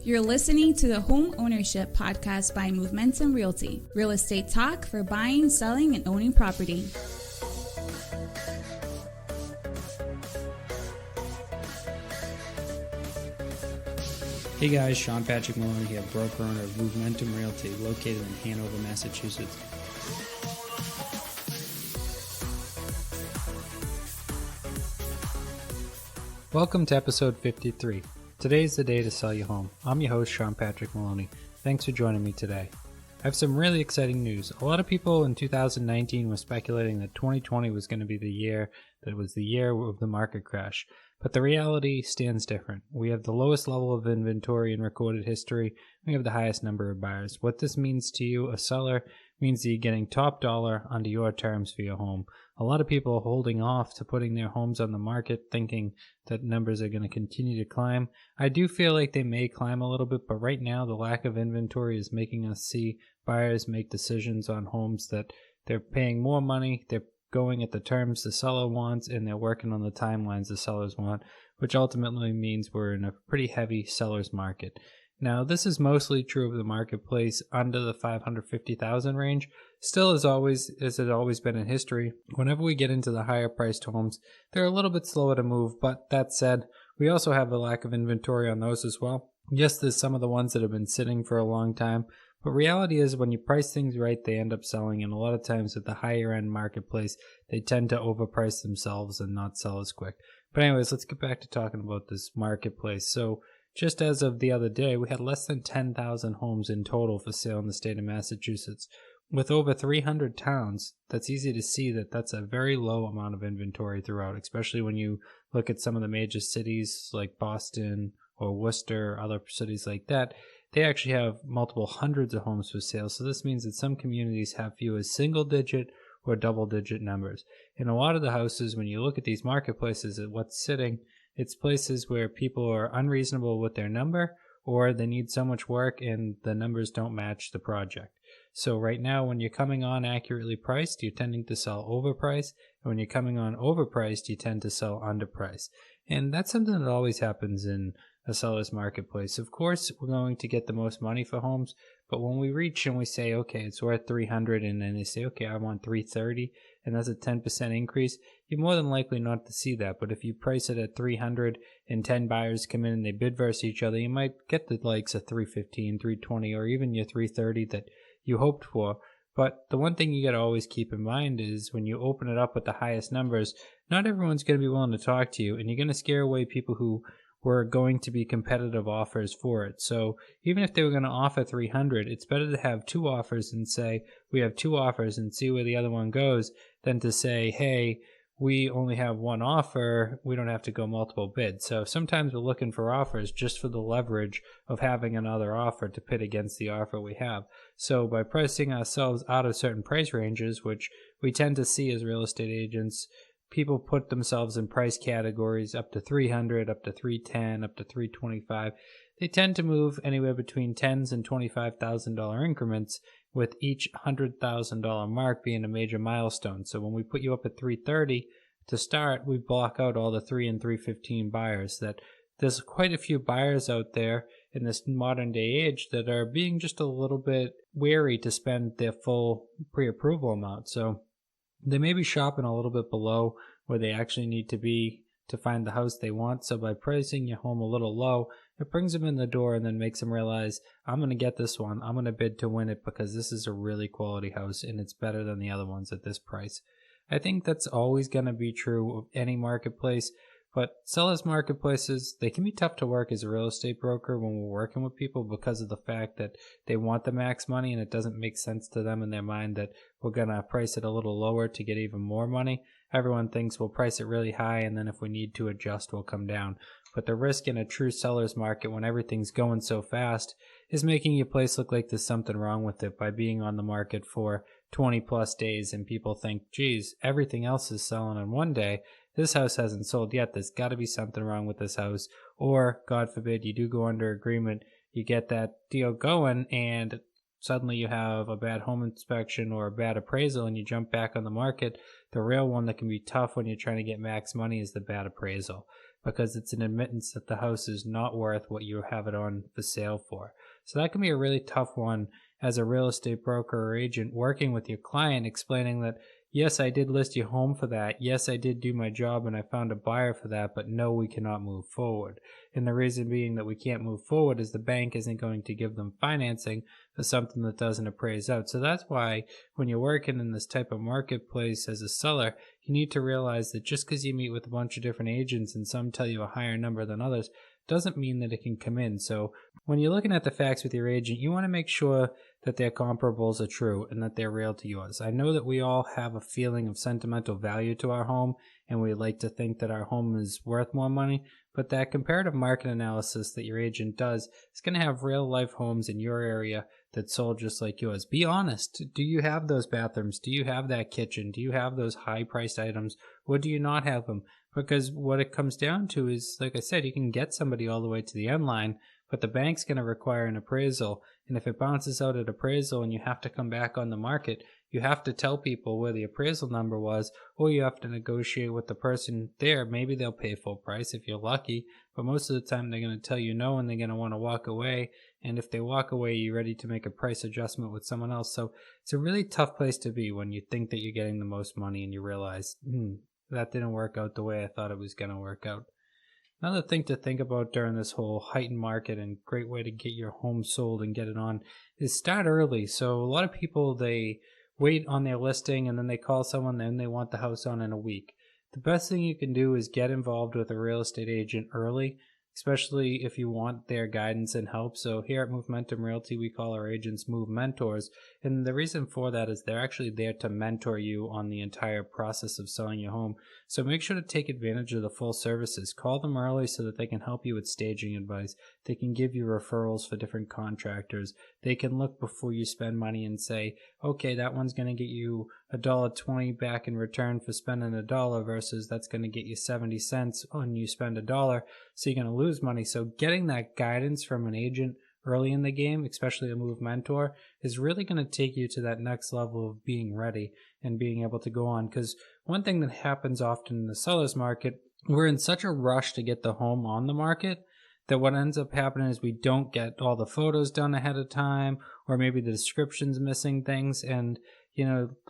You're listening to the Homeownership podcast by Momentum Realty, real estate talk for buying, selling, and owning property. Hey guys, Sean Patrick Maloney here, broker owner of Momentum Realty, located in Hanover, Massachusetts. Welcome to episode 53. Today is the day to sell your home. I'm your host, Sean Patrick Maloney. Thanks for joining me today. I have some really exciting news. A lot of people in 2019 were speculating that 2020 was going to be the year that was the year of the market crash. But the reality stands different. We have the lowest level of inventory in recorded history. We have the highest number of buyers. What this means to you, a seller, means that you're getting top dollar under your terms for your home. A lot of people are holding off to putting their homes on the market thinking that numbers are going to continue to climb. I do feel like they may climb a little bit, but right now the lack of inventory is making us see buyers make decisions on homes that they're paying more money, they're going at the terms the seller wants, and they're working on the timelines the sellers want, which ultimately means we're in a pretty heavy seller's market. Now, this is mostly true of the marketplace under the $550,000 range. Still, as it always been in history, whenever we get into the higher priced homes, they're a little bit slower to move, but that said, we also have a lack of inventory on those as well. Yes, there's some of the ones that have been sitting for a long time, but reality is when you price things right, they end up selling, and a lot of times at the higher end marketplace, they tend to overprice themselves and not sell as quick. But anyways, let's get back to talking about this marketplace. So just as of the other day, we had less than 10,000 homes in total for sale in the state of Massachusetts. With over 300 towns, that's easy to see that that's a very low amount of inventory throughout, especially when you look at some of the major cities like Boston or Worcester, other cities like that. They actually have multiple hundreds of homes for sale. So this means that some communities have few as single-digit or double-digit numbers. In a lot of the houses, when you look at these marketplaces at what's sitting, it's places where people are unreasonable with their number, or they need so much work and the numbers don't match the project. So right now, when you're coming on accurately priced, you're tending to sell overpriced. And when you're coming on overpriced, you tend to sell underpriced. And that's something that always happens in a seller's marketplace. Of course, we're going to get the most money for homes, but when we reach and we say, okay, it's worth 300, and then they say, okay, I want 330, and that's a 10% increase, you're more than likely not to see that. But if you price it at 300 and 10 buyers come in and they bid versus each other, you might get the likes of 315, 320, or even your 330 that you hoped for. But the one thing you got to always keep in mind is when you open it up with the highest numbers, not everyone's going to be willing to talk to you, and you're going to scare away people who were going to be competitive offers for it. So even if they were going to offer 300, it's better to have two offers and say, we have two offers and see where the other one goes, than to say, hey, we only have one offer, we don't have to go multiple bids. So sometimes we're looking for offers just for the leverage of having another offer to pit against the offer we have. So by pricing ourselves out of certain price ranges, which we tend to see as real estate agents, people put themselves in price categories up to 300, up to 310, up to 325. They tend to move anywhere between $10,000 and $25,000 increments, with each $100,000 mark being a major milestone. So when we put you up at 330 to start, we block out all the 3 and 315 buyers. That there's quite a few buyers out there in this modern day age that are being just a little bit wary to spend their full pre-approval amount. So they may be shopping a little bit below where they actually need to be to find the house they want. So by pricing your home a little low, it brings them in the door and then makes them realize, I'm going to get this one. I'm going to bid to win it because this is a really quality house and it's better than the other ones at this price. I think that's always going to be true of any marketplace. But sellers marketplaces, they can be tough to work as a real estate broker when we're working with people because of the fact that they want the max money and it doesn't make sense to them in their mind that we're going to price it a little lower to get even more money. Everyone thinks we'll price it really high and then if we need to adjust, we'll come down. But the risk in a true seller's market when everything's going so fast is making your place look like there's something wrong with it by being on the market for 20 plus days and people think, geez, everything else is selling in one day. This house hasn't sold yet. There's got to be something wrong with this house. Or, God forbid, you do go under agreement, you get that deal going, and suddenly you have a bad home inspection or a bad appraisal and you jump back on the market. The real one that can be tough when you're trying to get max money is the bad appraisal. because it's an admittance that the house is not worth what you have it on for sale for. So that can be a really tough one as a real estate broker or agent working with your client, explaining that, yes, I did list your home for that. Yes, I did do my job and I found a buyer for that, but no, we cannot move forward. And the reason being that we can't move forward is the bank isn't going to give them financing for something that doesn't appraise out. So that's why when you're working in this type of marketplace as a seller, you need to realize that just because you meet with a bunch of different agents and some tell you a higher number than others, doesn't mean that it can come in. So when you're looking at the facts with your agent, you want to make sure that their comparables are true and that they're real to yours. I know that we all have a feeling of sentimental value to our home, and we like to think that our home is worth more money, but that comparative market analysis that your agent does is going to have real life homes in your area that sold just like yours. Be honest. Do you have those bathrooms? Do you have that kitchen? Do you have those high priced items? Or do you not have them? Because what it comes down to is, like I said, you can get somebody all the way to the end line, but the bank's going to require an appraisal. And if it bounces out at appraisal and you have to come back on the market, you have to tell people where the appraisal number was, or you have to negotiate with the person there. Maybe they'll pay full price if you're lucky, but most of the time they're going to tell you no and they're going to want to walk away. And if they walk away, you're ready to make a price adjustment with someone else. So it's a really tough place to be when you think that you're getting the most money and you realize, that didn't work out the way I thought it was going to work out. Another thing to think about during this whole heightened market and great way to get your home sold and get it on is start early. So a lot of people, they wait on their listing and then they call someone and they want the house on in a week. The best thing you can do is get involved with a real estate agent early, especially if you want their guidance and help. So here at Movementum Realty, we call our agents Move Mentors. And the reason for that is they're actually there to mentor you on the entire process of selling your home. So make sure to take advantage of the full services. Call them early so that they can help you with staging advice. They can give you referrals for different contractors. They can look before you spend money and say, okay, that one's going to get you $1.20 back in return for spending $1 versus that's going to get you 70 cents when you spend $1. So you're going to lose money. So getting that guidance from an agent early in the game, especially a Move Mentor, is really going to take you to that next level of being ready and being able to go on. Because one thing that happens often in the seller's market, we're in such a rush to get the home on the market that what ends up happening is we don't get all the photos done ahead of time, or maybe the description's missing things. And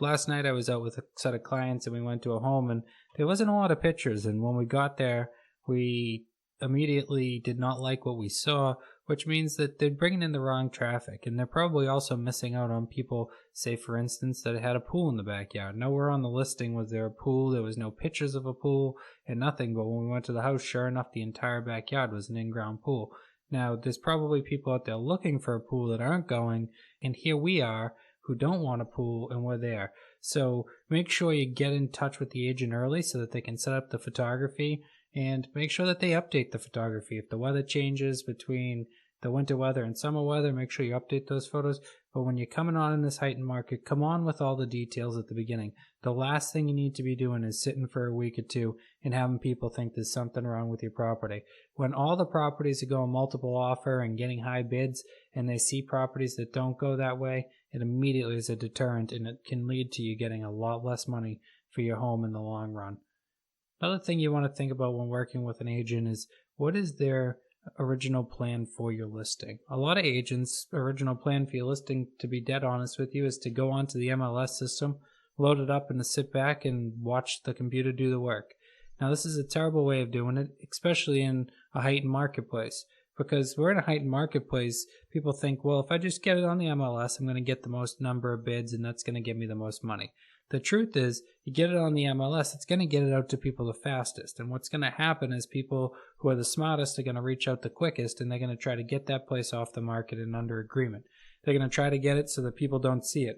last night I was out with a set of clients and we went to a home and there wasn't a lot of pictures. And when we got there, we immediately did not like what we saw, which means that they're bringing in the wrong traffic. And they're probably also missing out on people, say for instance, that had a pool in the backyard. Nowhere on the listing was there a pool. There was no pictures of a pool and nothing. But when we went to the house, sure enough, the entire backyard was an in-ground pool. Now, there's probably people out there looking for a pool that aren't going. And here we are who don't want a pool and we're there. So make sure you get in touch with the agent early so that they can set up the photography. And make sure that they update the photography. If the weather changes between the winter weather and summer weather, make sure you update those photos. But when you're coming on in this heightened market, come on with all the details at the beginning. The last thing you need to be doing is sitting for a week or two and having people think there's something wrong with your property. When all the properties are going multiple offer and getting high bids, and they see properties that don't go that way, it immediately is a deterrent, and it can lead to you getting a lot less money for your home in the long run. Another thing you want to think about when working with an agent is, what is their original plan for your listing? A lot of agents' original plan for your listing, to be dead honest with you, is to go onto the MLS system, load it up, and to sit back and watch the computer do the work. Now, this is a terrible way of doing it, especially in a heightened marketplace. Because we're in a heightened marketplace, people think, well, if I just get it on the MLS, I'm going to get the most number of bids, and that's going to give me the most money. The truth is, you get it on the MLS, it's going to get it out to people the fastest. And what's going to happen is people who are the smartest are going to reach out the quickest, and they're going to try to get that place off the market and under agreement. They're going to try to get it so that people don't see it.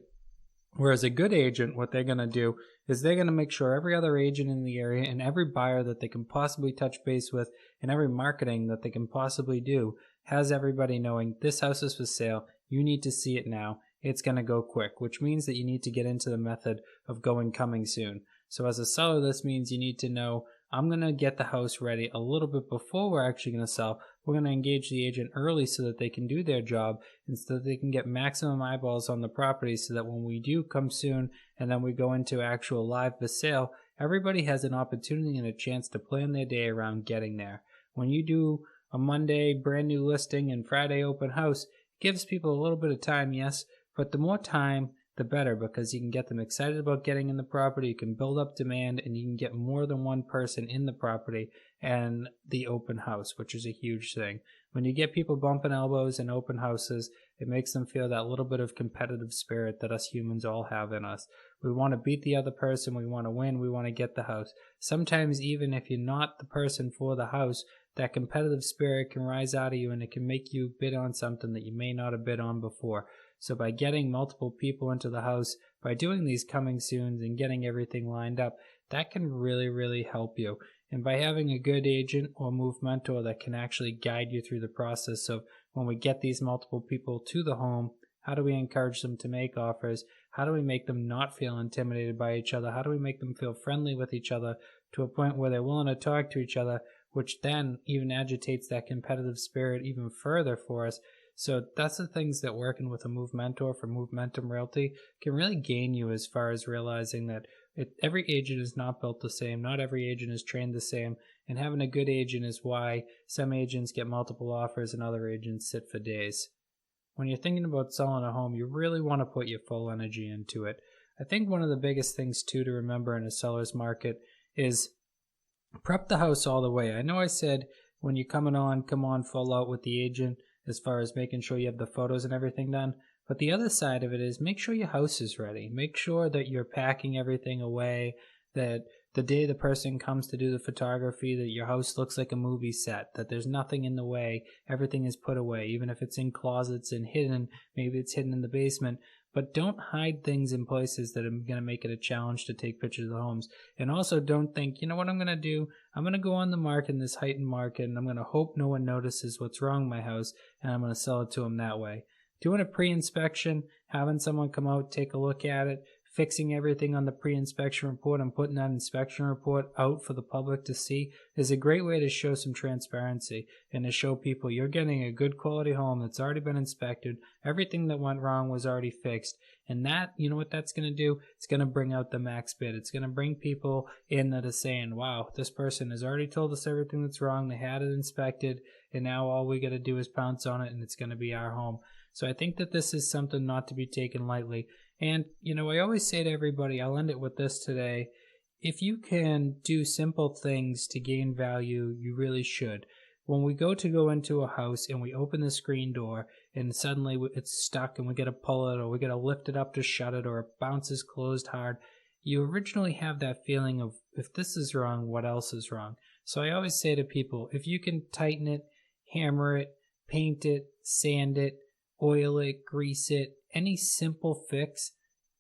Whereas a good agent, what they're going to do is they're going to make sure every other agent in the area and every buyer that they can possibly touch base with and every marketing that they can possibly do has everybody knowing this house is for sale. You need to see it now. It's going to go quick, which means that you need to get into the method of coming soon. So as a seller, this means you need to know, I'm going to get the house ready a little bit before we're actually going to sell. We're going to engage the agent early so that they can do their job and so that they can get maximum eyeballs on the property so that when we do come soon and then we go into actual live for sale, Everybody has an opportunity and a chance to plan their day around getting there. When you do a Monday brand new listing and Friday open house, it gives people a little bit of time, yes, but the more time, the better, because you can get them excited about getting in the property, you can build up demand, and you can get more than one person in the property and the open house, which is a huge thing. When you get people bumping elbows in open houses, it makes them feel that little bit of competitive spirit that us humans all have in us. We want to beat the other person, we want to win, we want to get the house. Sometimes even if you're not the person for the house, that competitive spirit can rise out of you and it can make you bid on something that you may not have bid on before. So by getting multiple people into the house, by doing these coming soons and getting everything lined up, that can really, really help you. And by having a good agent or move mentor that can actually guide you through the process of when we get these multiple people to the home, how do we encourage them to make offers? How do we make them not feel intimidated by each other? How do we make them feel friendly with each other to a point where they're willing to talk to each other, which then even agitates that competitive spirit even further for us? So that's the things that working with a Move Mentor for Movementum Realty can really gain you, as far as realizing that every agent is not built the same. Not every agent is trained the same. And having a good agent is why some agents get multiple offers and other agents sit for days. When you're thinking about selling a home, you really want to put your full energy into it. I think one of the biggest things too to remember in a seller's market is prep the house all the way. I know I said when you're coming on, come on full out with the agent, as far as making sure you have the photos and everything done. But the other side of it is make sure your house is ready. Make sure that you're packing everything away, that the day the person comes to do the photography, that your house looks like a movie set, that there's nothing in the way, everything is put away, even if it's in closets and hidden, maybe it's hidden in the basement. But don't hide things in places that are going to make it a challenge to take pictures of the homes. And also don't think, you know what I'm going to do? I'm going to go on the market in this heightened market and I'm going to hope no one notices what's wrong with my house and I'm going to sell it to them that way. Doing a pre-inspection, having someone come out, take a look at it, fixing everything on the pre-inspection report and putting that inspection report out for the public to see is a great way to show some transparency and to show people you're getting a good quality home that's already been inspected. Everything that went wrong was already fixed. And that, you know what that's going to do? It's going to bring out the max bid. It's going to bring people in that are saying, wow, this person has already told us everything that's wrong. They had it inspected and now all we got to do is pounce on it and it's going to be our home. So I think that this is something not to be taken lightly. And, you know, I always say to everybody, I'll end it with this today, if you can do simple things to gain value, you really should. When we go into a house and we open the screen door and suddenly it's stuck and we got to pull it or we got to lift it up to shut it or it bounces closed hard, you originally have that feeling of, if this is wrong, what else is wrong? So I always say to people, if you can tighten it, hammer it, paint it, sand it, oil it, grease it, any simple fix,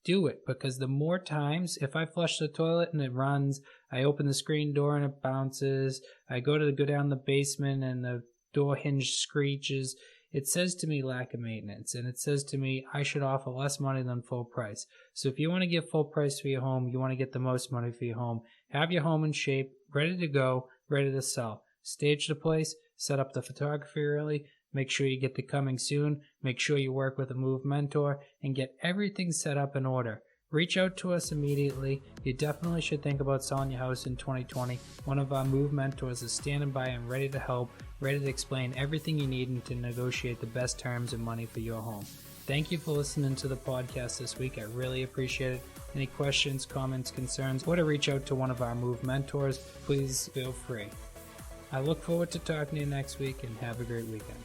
do it. Because the more times, if I flush the toilet and it runs, I open the screen door and it bounces, I go down the basement and the door hinge screeches, it says to me lack of maintenance, and it says to me I should offer less money than full price. So if you want to get full price for your home, you want to get the most money for your home, have your home in shape, ready to go, ready to sell. Stage the place, set up the photography early, make sure you get the coming soon, make sure you work with a Move Mentor, and get everything set up in order. Reach out to us immediately. You definitely should think about selling your house in 2020. One of our Move Mentors is standing by and ready to help, ready to explain everything you need and to negotiate the best terms and money for your home. Thank you for listening to the podcast this week. I really appreciate it. Any questions, comments, concerns, or to reach out to one of our Move Mentors, please feel free. I look forward to talking to you next week and have a great weekend.